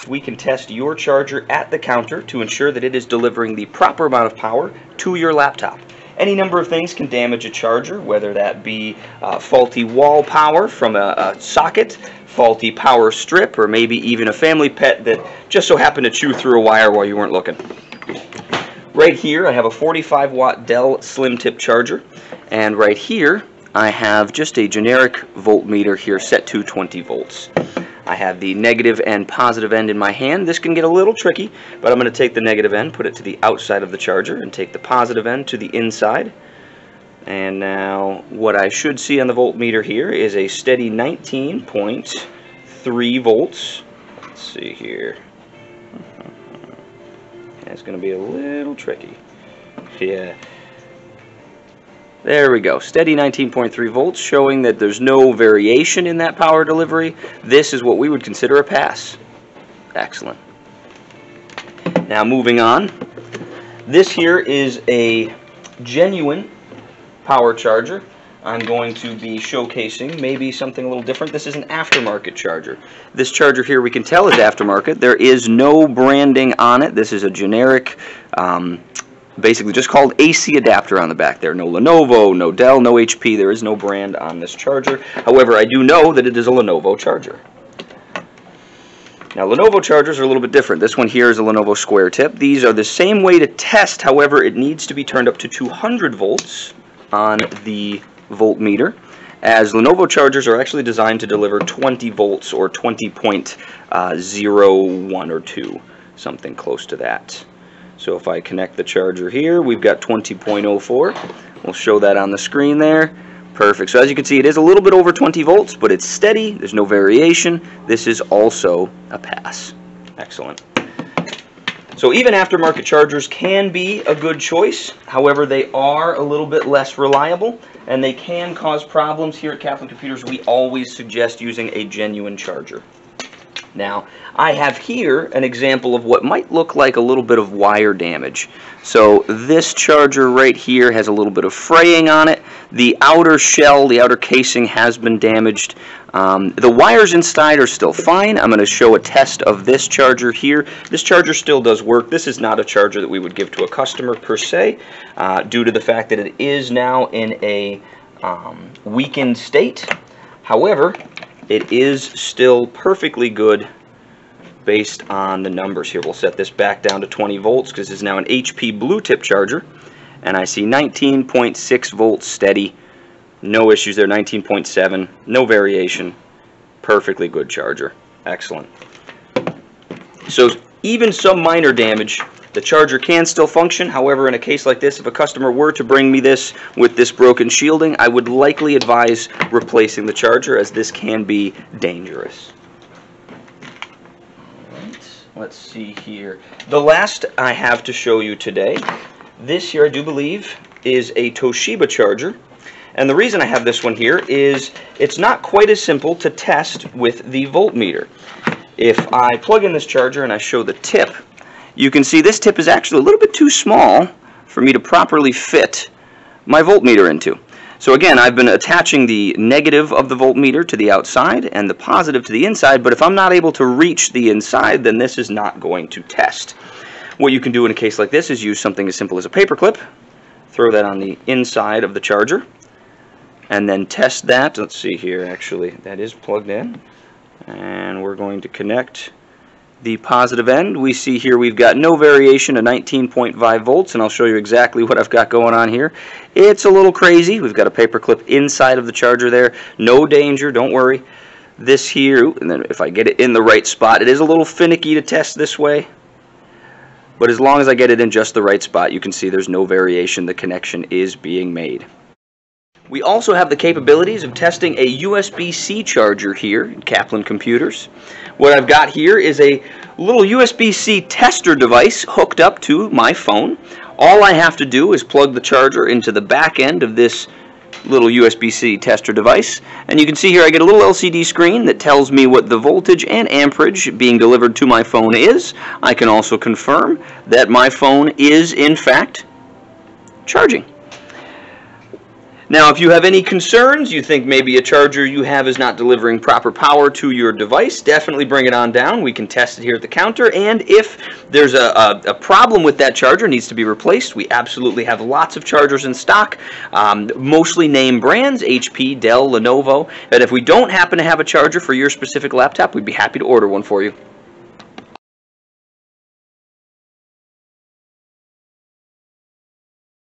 We can test your charger at the counter to ensure that it is delivering the proper amount of power to your laptop. Any number of things can damage a charger, whether that be faulty wall power from a socket, faulty power strip, or maybe even a family pet that just so happened to chew through a wire while you weren't looking. Right here I have a 45 watt Dell Slim Tip charger, and right here I have just a generic voltmeter here set to 20 volts. I have the negative and positive end in my hand. This can get a little tricky, but I'm going to take the negative end, put it to the outside of the charger, and take the positive end to the inside. And now what I should see on the voltmeter here is a steady 19.3 volts. Let's see here. It's going to be a little tricky. Yeah. There we go, steady 19.3 volts, showing that there's no variation in that power delivery. This is what we would consider a pass. Excellent. Now moving on, this here is a genuine power charger. I'm going to be showcasing maybe something a little different. This is an aftermarket charger. This charger here we can tell is aftermarket. There is no branding on it. This is a generic basically just called AC adapter on the back there. No Lenovo, no Dell, no HP. There is no brand on this charger. However, I do know that it is a Lenovo Charger. Now, Lenovo Chargers are a little bit different. This one here is a Lenovo square tip. These are the same way to test. However, it needs to be turned up to 200 volts on the voltmeter, as Lenovo Chargers are actually designed to deliver 20 volts or 20.01 or 2, something close to that. So if I connect the charger here, we've got 20.04. We'll show that on the screen there. Perfect. So as you can see, it is a little bit over 20 volts, but it's steady. There's no variation. This is also a pass. Excellent. So even aftermarket chargers can be a good choice. However, they are a little bit less reliable, and they can cause problems. Here at Kaplan Computers, we always suggest using a genuine charger. Now, I have here an example of what might look like a little bit of wire damage. So this charger right here has a little bit of fraying on it. The outer shell, the outer casing has been damaged. The wires inside are still fine. I'm going to show a test of this charger here. This charger still does work. This is not a charger that we would give to a customer per se, due to the fact that it is now in a weakened state. However, it is still perfectly good based on the numbers here. We'll set this back down to 20 volts because it's now an HP blue tip charger, and I see 19.6 volts steady. No issues there. 19.7, no variation. Perfectly good charger. Excellent. So even some minor damage, the charger can still function. However, in a case like this, if a customer were to bring me this with this broken shielding, I would likely advise replacing the charger, as this can be dangerous. Alright, let's see here. The last I have to show you today, this here I do believe is a Toshiba Charger. And the reason I have this one here is it's not quite as simple to test with the voltmeter. If I plug in this charger and I show the tip, you can see this tip is actually a little bit too small for me to properly fit my voltmeter into. So again, I've been attaching the negative of the voltmeter to the outside and the positive to the inside, but if I'm not able to reach the inside, then this is not going to test. What you can do in a case like this is use something as simple as a paper clip, throw that on the inside of the charger, and then test that. Let's see here, actually, that is plugged in, and we're going to connect the positive end. We see here we've got no variation of 19.5 volts, and I'll show you exactly what I've got going on here. It's a little crazy. We've got a paper clip inside of the charger there. No danger, don't worry. This here, and then if I get it in the right spot, it is a little finicky to test this way, but as long as I get it in just the right spot, you can see there's no variation. The connection is being made. We also have the capabilities of testing a USB-C charger here at Kaplan Computers. What I've got here is a little USB-C tester device hooked up to my phone. All I have to do is plug the charger into the back end of this little USB-C tester device, and you can see here I get a little LCD screen that tells me what the voltage and amperage being delivered to my phone is. I can also confirm that my phone is in fact charging. Now, if you have any concerns, you think maybe a charger you have is not delivering proper power to your device, definitely bring it on down. We can test it here at the counter, and if there's a problem with that charger, needs to be replaced, we absolutely have lots of chargers in stock, mostly name brands, HP, Dell, Lenovo, and if we don't happen to have a charger for your specific laptop, we'd be happy to order one for you.